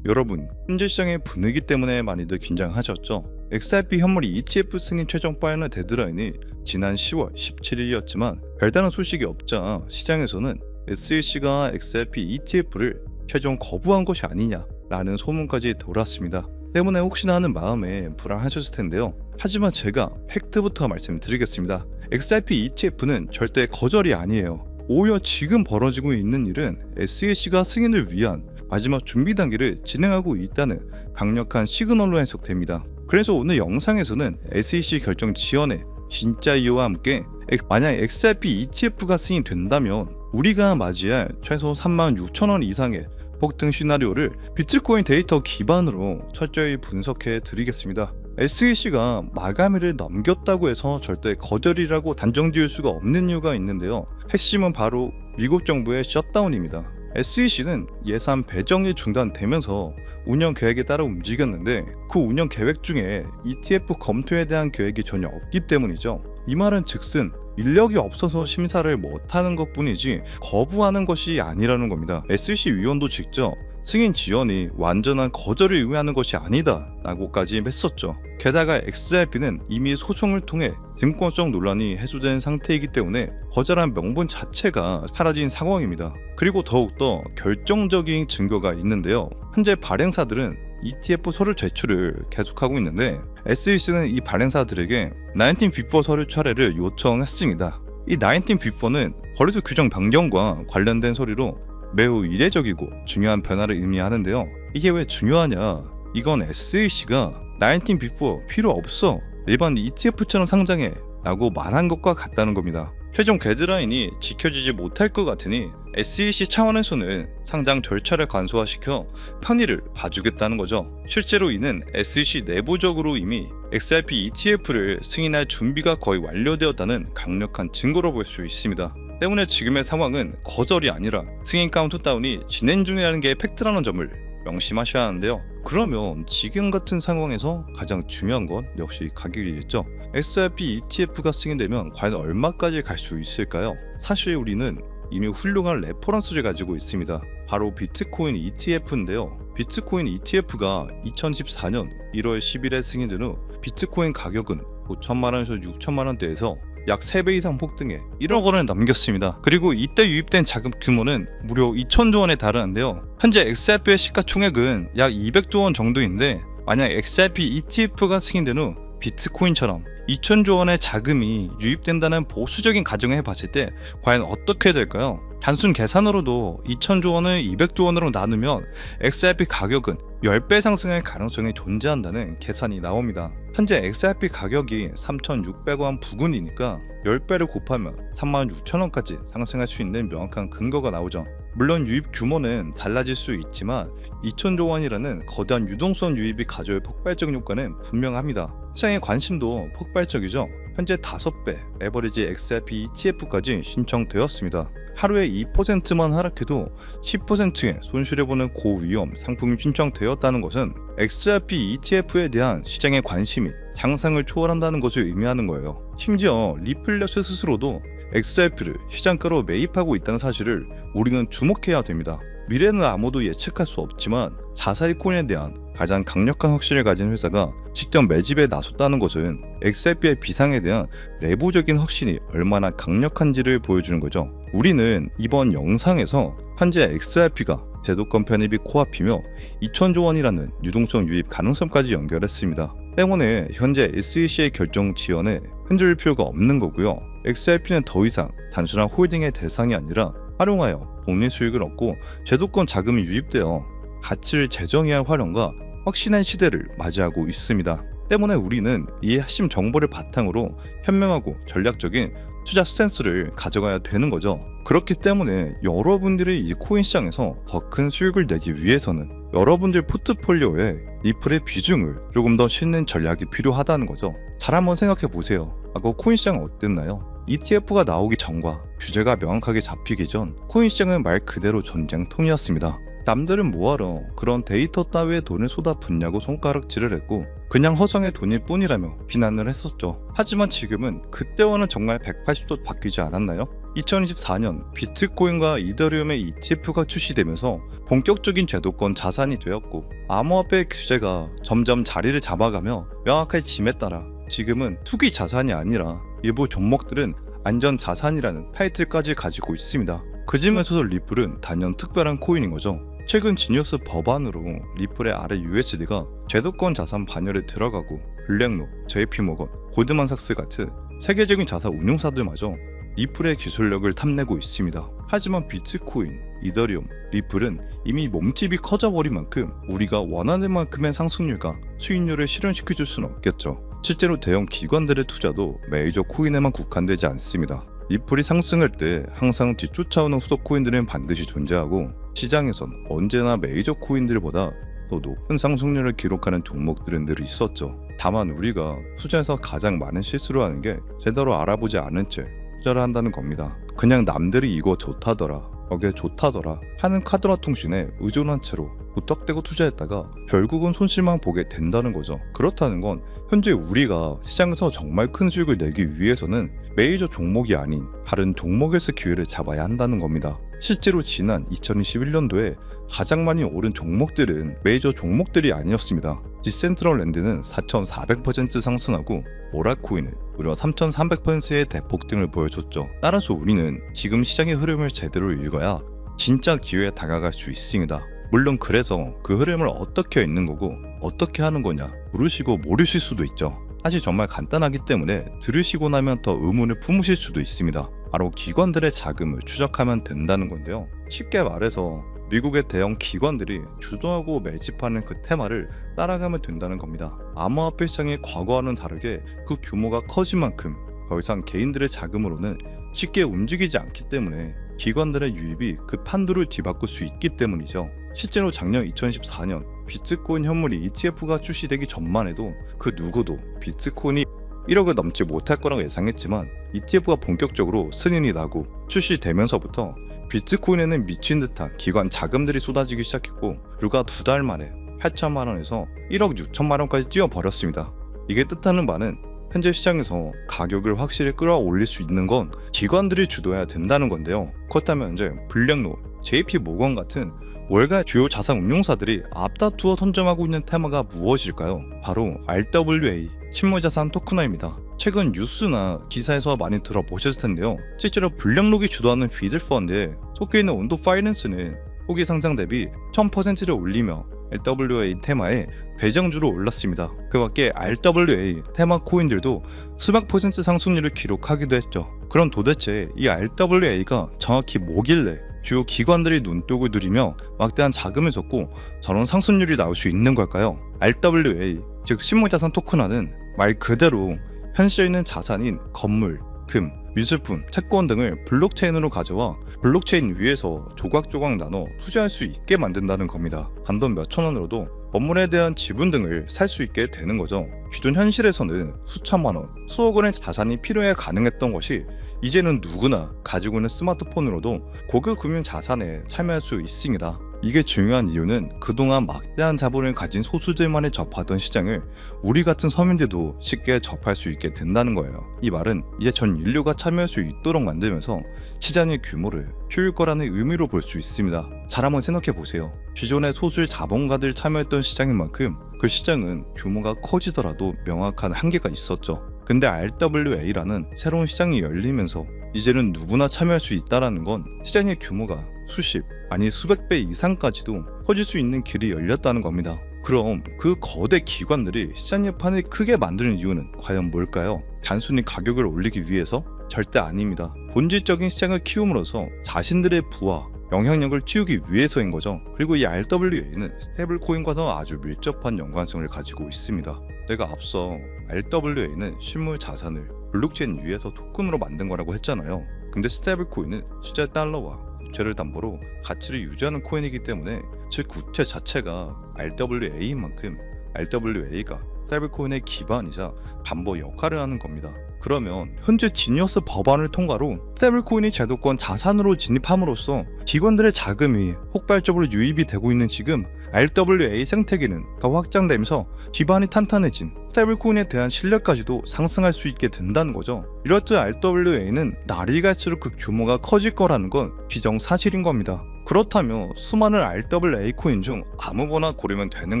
여러분, 현재 시장의 분위기 때문에 많이들 긴장하셨죠? XRP 현물이 ETF 승인 최종 파이널 데드라인이 지난 10월 17일이었지만 별다른 소식이 없자 시장에서는 SEC가 XRP ETF를 최종 거부한 것이 아니냐라는 소문까지 돌았습니다. 때문에 혹시나 하는 마음에 불안하셨을 텐데요. 하지만 제가 팩트부터 말씀드리겠습니다. XRP ETF는 절대 거절이 아니에요. 오히려 지금 벌어지고 있는 일은 SEC가 승인을 위한 마지막 준비 단계를 진행하고 있다는 강력한 시그널로 해석됩니다. 그래서 오늘 영상에서는 SEC 결정 지연의 진짜 이유와 함께 만약 XRP ETF가 승인된다면 우리가 맞이할 최소 36,000원 이상의 폭등 시나리오를 비트코인 데이터 기반으로 철저히 분석해 드리겠습니다. SEC가 마감일을 넘겼다고 해서 절대 거절이라고 단정 지을 수가 없는 이유가 있는데요. 핵심은 바로 미국 정부의 셧다운입니다. SEC는 예산 배정이 중단되면서 운영 계획에 따라 움직였는데 그 운영 계획 중에 ETF 검토에 대한 계획이 전혀 없기 때문이죠. 이 말은 즉슨 인력이 없어서 심사를 못하는 것뿐이지 거부하는 것이 아니라는 겁니다. SEC 위원도 직접 승인 지연이 완전한 거절을 의미하는 것이 아니다 라고까지 했었죠. 게다가 XRP는 이미 소송을 통해 증권성 논란이 해소된 상태이기 때문에 거절한 명분 자체가 사라진 상황입니다. 그리고 더욱더 결정적인 증거가 있는데요. 현재 발행사들은 ETF 서류 제출을 계속하고 있는데 SEC는 이 발행사들에게 19B4 서류 철회를 요청했습니다. 이 19B4는 거래소 규정 변경과 관련된 서류로 매우 이례적이고 중요한 변화를 의미하는데요. 이게 왜 중요하냐? 이건 SEC가 19B4 필요 없어, 일반 ETF처럼 상장해 라고 말한 것과 같다는 겁니다. 최종 데드라인이 지켜지지 못할 것 같으니 SEC 차원에서는 상장 절차를 간소화시켜 편의를 봐주겠다는 거죠. 실제로 이는 SEC 내부적으로 이미 XRP ETF를 승인할 준비가 거의 완료되었다는 강력한 증거로 볼 수 있습니다. 때문에 지금의 상황은 거절이 아니라 승인 카운트다운이 진행 중이라는 게 팩트라는 점을 명심하셔야 하는데요. 그러면 지금 같은 상황에서 가장 중요한 건 역시 가격이겠죠. XRP ETF가 승인되면 과연 얼마까지 갈 수 있을까요? 사실 우리는 이미 훌륭한 레퍼런스를 가지고 있습니다. 바로 비트코인 ETF인데요. 비트코인 ETF가 2014년 1월 10일에 승인된 후 비트코인 가격은 5천만원에서 6천만원대에서 약 3배 이상 폭등해 1억 원을 넘겼습니다. 그리고 이때 유입된 자금 규모는 무려 2천조 원에 달하는데요. 현재 XRP의 시가총액은 약 200조 원 정도인데 만약 XRP ETF가 승인된 후 비트코인처럼 2천조 원의 자금이 유입된다는 보수적인 가정을 해봤을 때 과연 어떻게 될까요? 단순 계산으로도 2천조 원을 200조 원으로 나누면 XRP 가격은 10배 상승할 가능성이 존재한다는 계산이 나옵니다. 현재 XRP 가격이 3,600원 부근이니까 10배를 곱하면 36,000원까지 상승할 수 있는 명확한 근거가 나오죠. 물론 유입 규모는 달라질 수 있지만 2천조 원이라는 거대한 유동성 유입이 가져올 폭발적 효과는 분명합니다. 시장의 관심도 폭발적이죠. 현재 5배 에버리지 XRP ETF까지 신청되었습니다. 하루에 2%만 하락해도 10%의 손실을 보는 고위험 상품이 신청되었다는 것은 XRP ETF에 대한 시장의 관심이 상상을 초월한다는 것을 의미하는 거예요. 심지어 리플러스 스스로도 XRP를 시장가로 매입하고 있다는 사실을 우리는 주목해야 됩니다. 미래는 아무도 예측할 수 없지만 자사의 코인에 대한 가장 강력한 확신을 가진 회사가 직접 매집에 나섰다는 것은 XRP의 비상에 대한 내부적인 확신이 얼마나 강력한지를 보여주는 거죠. 우리는 이번 영상에서 현재 XRP가 제도권 편입이 코앞이며 2천조 원이라는 유동성 유입 가능성까지 연결했습니다. 때문에 현재 SEC의 결정 지연에 흔들릴 필요가 없는 거고요. XRP는 더 이상 단순한 홀딩의 대상이 아니라 활용하여 복리 수익을 얻고 제도권 자금이 유입되어 가치를 재정해야 할 활용과 확신한 시대를 맞이하고 있습니다. 때문에 우리는 이 핵심 정보를 바탕으로 현명하고 전략적인 투자 스탠스를 가져가야 되는 거죠. 그렇기 때문에 여러분들이 이 코인 시장에서 더 큰 수익을 내기 위해서는 여러분들 포트폴리오에 리플의 비중을 조금 더 싣는 전략이 필요하다는 거죠. 잘 한번 생각해 보세요. 코인 시장은 어땠나요? ETF가 나오기 전과 규제가 명확하게 잡히기 전 코인 시장은 말 그대로 전쟁통이었습니다. 남들은 뭐하러 그런 데이터 따위에 돈을 쏟아붓냐고 손가락질을 했고 그냥 허성의 돈일 뿐이라며 비난을 했었죠. 하지만 지금은 그때와는 정말 180도 바뀌지 않았나요? 2024년 비트코인과 이더리움의 ETF가 출시되면서 본격적인 제도권 자산이 되었고, 암호화폐 규제가 점점 자리를 잡아가며 명확해짐에 따라 지금은 투기 자산이 아니라 일부 종목들은 안전 자산이라는 타이틀까지 가지고 있습니다. 그 중에서도 리플은 단연 특별한 코인인 거죠. 최근 지니어스 법안으로 리플의 RUSD가 제도권 자산 반열에 들어가고, 블랙록, JP모건, 골드만삭스 같은 세계적인 자산 운용사들마저 리플의 기술력을 탐내고 있습니다. 하지만 비트코인, 이더리움, 리플은 이미 몸집이 커져버린 만큼 우리가 원하는 만큼의 상승률과 수익률을 실현시켜줄 수는 없겠죠. 실제로 대형 기관들의 투자도 메이저 코인에만 국한되지 않습니다. 리플이 상승할 때 항상 뒤쫓아오는 후속 코인들은 반드시 존재하고, 시장에선 언제나 메이저 코인들보다 더 높은 상승률을 기록하는 종목들은 늘 있었죠. 다만 우리가 투자에서 가장 많은 실수를 하는 게 제대로 알아보지 않은 채 투자를 한다는 겁니다. 그냥 남들이 이거 좋다더라, 저게 좋다더라 하는 카드와 통신에 의존한 채로 무턱대고 투자했다가 결국은 손실만 보게 된다는 거죠. 그렇다는 건 현재 우리가 시장에서 정말 큰 수익을 내기 위해서는 메이저 종목이 아닌 다른 종목에서 기회를 잡아야 한다는 겁니다. 실제로 지난 2021년도에 가장 많이 오른 종목들은 메이저 종목들이 아니었습니다. 디센트럴랜드는 4,400% 상승하고, 모라코인은 무려 3,300%의 대폭등을 보여줬죠. 따라서 우리는 지금 시장의 흐름을 제대로 읽어야 진짜 기회에 다가갈 수 있습니다. 물론 그래서 그 흐름을 어떻게 읽는 거고 어떻게 하는 거냐 모르시고 모르실 수도 있죠. 사실 정말 간단하기 때문에 들으시고 나면 더 의문을 품으실 수도 있습니다. 바로 기관들의 자금을 추적하면 된다는 건데요. 쉽게 말해서 미국의 대형 기관들이 주도하고 매집하는 그 테마를 따라가면 된다는 겁니다. 암호화폐 시장의 과거와는 다르게 그 규모가 커진 만큼 더 이상 개인들의 자금으로는 쉽게 움직이지 않기 때문에 기관들의 유입이 그 판도를 뒤바꿀 수 있기 때문이죠. 실제로 작년 2014년 비트코인 현물이 ETF가 출시되기 전만 해도 그 누구도 비트코인이 1억을 넘지 못할 거라고 예상했지만, ETF가 본격적으로 승인이 나고 출시되면서부터 비트코인에는 미친 듯한 기관 자금들이 쏟아지기 시작했고, 불과 2달 만에 8천만 원에서 1억 6천만 원까지 뛰어버렸습니다. 이게 뜻하는 바는 현재 시장에서 가격을 확실히 끌어올릴 수 있는 건 기관들이 주도해야 된다는 건데요. 그렇다면 이제 블랙록, JP모건 같은 월가 주요 자산 운용사들이 앞다투어 선점하고 있는 테마가 무엇일까요? 바로 RWA, 실물자산 토큰화입니다. 최근 뉴스나 기사에서 많이 들어보셨을 텐데요. 실제로 블랙록이 주도하는 비들펀드에 속해 있는 온도 파이낸스는 후기 상장 대비 1000%를 올리며 RWA 테마에 배정주로 올랐습니다. 그 밖에 RWA 테마 코인들도 수백 퍼센트 상승률을 기록하기도 했죠. 그럼 도대체 이 RWA가 정확히 뭐길래 주요 기관들이 눈독을 들이며 막대한 자금을 쏟고 저런 상승률이 나올 수 있는 걸까요? RWA, 즉 실물자산 토큰화는 말 그대로 현실에 있는 자산인 건물, 금, 미술품, 채권 등을 블록체인으로 가져와 블록체인 위에서 조각조각 나눠 투자할 수 있게 만든다는 겁니다. 단돈 몇천 원으로도 건물에 대한 지분 등을 살 수 있게 되는 거죠. 기존 현실에서는 수천만 원, 수억 원의 자산이 필요해 가능했던 것이 이제는 누구나 가지고 있는 스마트폰으로도 고급 금융 자산에 참여할 수 있습니다. 이게 중요한 이유는 그동안 막대한 자본을 가진 소수들만이 접하던 시장을 우리 같은 서민들도 쉽게 접할 수 있게 된다는 거예요. 이 말은 이제 전 인류가 참여할 수 있도록 만들면서 시장의 규모를 키울 거라는 의미로 볼 수 있습니다. 잘 한번 생각해 보세요. 기존의 소수 자본가들 참여했던 시장인 만큼 그 시장은 규모가 커지더라도 명확한 한계가 있었죠. 근데 RWA라는 새로운 시장이 열리면서 이제는 누구나 참여할 수 있다는 건 시장의 규모가 수십, 아니 수백 배 이상까지도 커질 수 있는 길이 열렸다는 겁니다. 그럼 그 거대 기관들이 시장의 판을 크게 만드는 이유는 과연 뭘까요? 단순히 가격을 올리기 위해서? 절대 아닙니다. 본질적인 시장을 키움으로써 자신들의 부와 영향력을 키우기 위해서인 거죠. 그리고 이 RWA는 스테이블코인과도 아주 밀접한 연관성을 가지고 있습니다. 내가 앞서 RWA는 실물 자산을 블록체인 위에서 토큰으로 만든 거라고 했잖아요. 근데 스테이블코인은 실제 달러와 구체를 담보로 가치를 유지하는 코인이기 때문에 즉 구체 자체가 RWA인 만큼 RWA가 스테이블코인의 기반이자 담보 역할을 하는 겁니다. 그러면 현재 지니어스 법안을 통과로 스테이블코인이 제도권 자산으로 진입함으로써 기관들의 자금이 폭발적으로 유입이 되고 있는 지금 RWA 생태계는 더 확장되면서 기반이 탄탄해진 스테이블코인에 대한 신뢰까지도 상승할 수 있게 된다는 거죠. 이럴 때 RWA는 날이 갈수록 그 규모가 커질 거라는 건 기정사실인 겁니다. 그렇다면 수많은 RWA 코인 중 아무거나 고르면 되는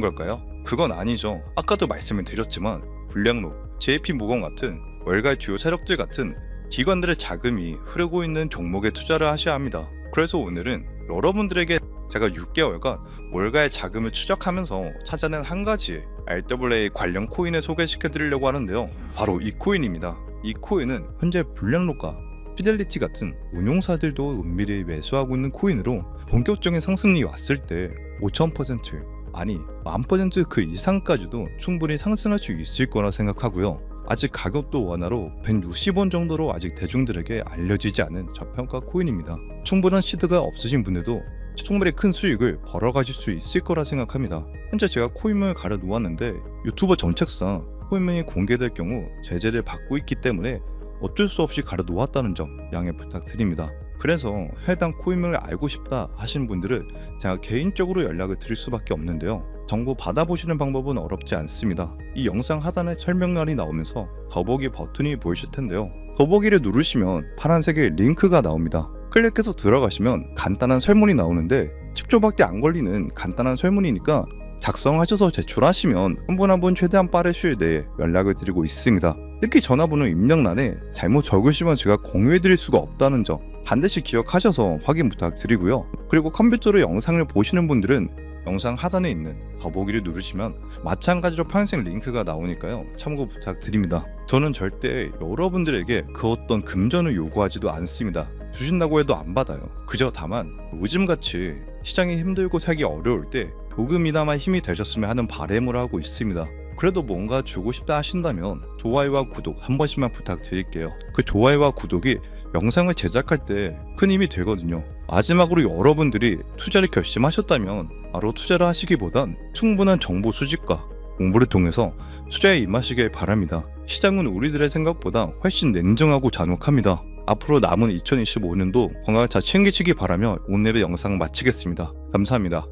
걸까요? 그건 아니죠. 아까도 말씀을 드렸지만 블랙록, JP모건 같은 월가의 주요 세력들 같은 기관들의 자금이 흐르고 있는 종목에 투자를 하셔야 합니다. 그래서 오늘은 여러분들에게 제가 6개월간 월가의 자금을 추적하면서 찾아낸 한 가지의 RWA 관련 코인을 소개시켜 드리려고 하는데요. 바로 이 코인입니다. 이 코인은 현재 블랙록과 피델리티 같은 운용사들도 은밀히 매수하고 있는 코인으로 본격적인 상승이 왔을 때 5000% 아니 10,000% 그 이상까지도 충분히 상승할 수 있을 거라 생각하고요. 아직 가격도 원화로 160원 정도로 아직 대중들에게 알려지지 않은 저평가 코인입니다. 충분한 시드가 없으신 분들도 충분히 큰 수익을 벌어가실 수 있을 거라 생각합니다. 현재 제가 코인명을 가려 놓았는데 유튜버 정책상 코인명이 공개될 경우 제재를 받고 있기 때문에 어쩔 수 없이 가려 놓았다는 점 양해 부탁드립니다. 그래서 해당 코인명을 알고 싶다 하시는 분들은 제가 개인적으로 연락을 드릴 수밖에 없는데요. 정보 받아보시는 방법은 어렵지 않습니다. 이 영상 하단에 설명란이 나오면서 더보기 버튼이 보이실 텐데요. 더보기를 누르시면 파란색의 링크가 나옵니다. 클릭해서 들어가시면 간단한 설문이 나오는데 10초밖에 안 걸리는 간단한 설문이니까 작성하셔서 제출하시면 한 분 한 분 최대한 빠른 시일 내에 연락을 드리고 있습니다. 특히 전화번호 입력란에 잘못 적으시면 제가 공유해드릴 수가 없다는 점 반드시 기억하셔서 확인 부탁드리고요. 그리고 컴퓨터로 영상을 보시는 분들은 영상 하단에 있는 더보기를 누르시면 마찬가지로 파란색 링크가 나오니까요. 참고 부탁드립니다. 저는 절대 여러분들에게 그 어떤 금전을 요구하지도 않습니다. 주신다고 해도 안 받아요. 그저 다만 요즘같이 시장이 힘들고 살기 어려울 때 조금이나마 힘이 되셨으면 하는 바람을 하고 있습니다. 그래도 뭔가 주고 싶다 하신다면 좋아요와 구독 한 번씩만 부탁드릴게요. 그 좋아요와 구독이 영상을 제작할 때 큰 힘이 되거든요. 마지막으로 여러분들이 투자를 결심하셨다면 바로 투자를 하시기보단 충분한 정보 수집과 공부를 통해서 투자에 임하시길 바랍니다. 시장은 우리들의 생각보다 훨씬 냉정하고 잔혹합니다. 앞으로 남은 2025년도 건강을 잘 챙기시기 바라며 오늘의 영상 마치겠습니다. 감사합니다.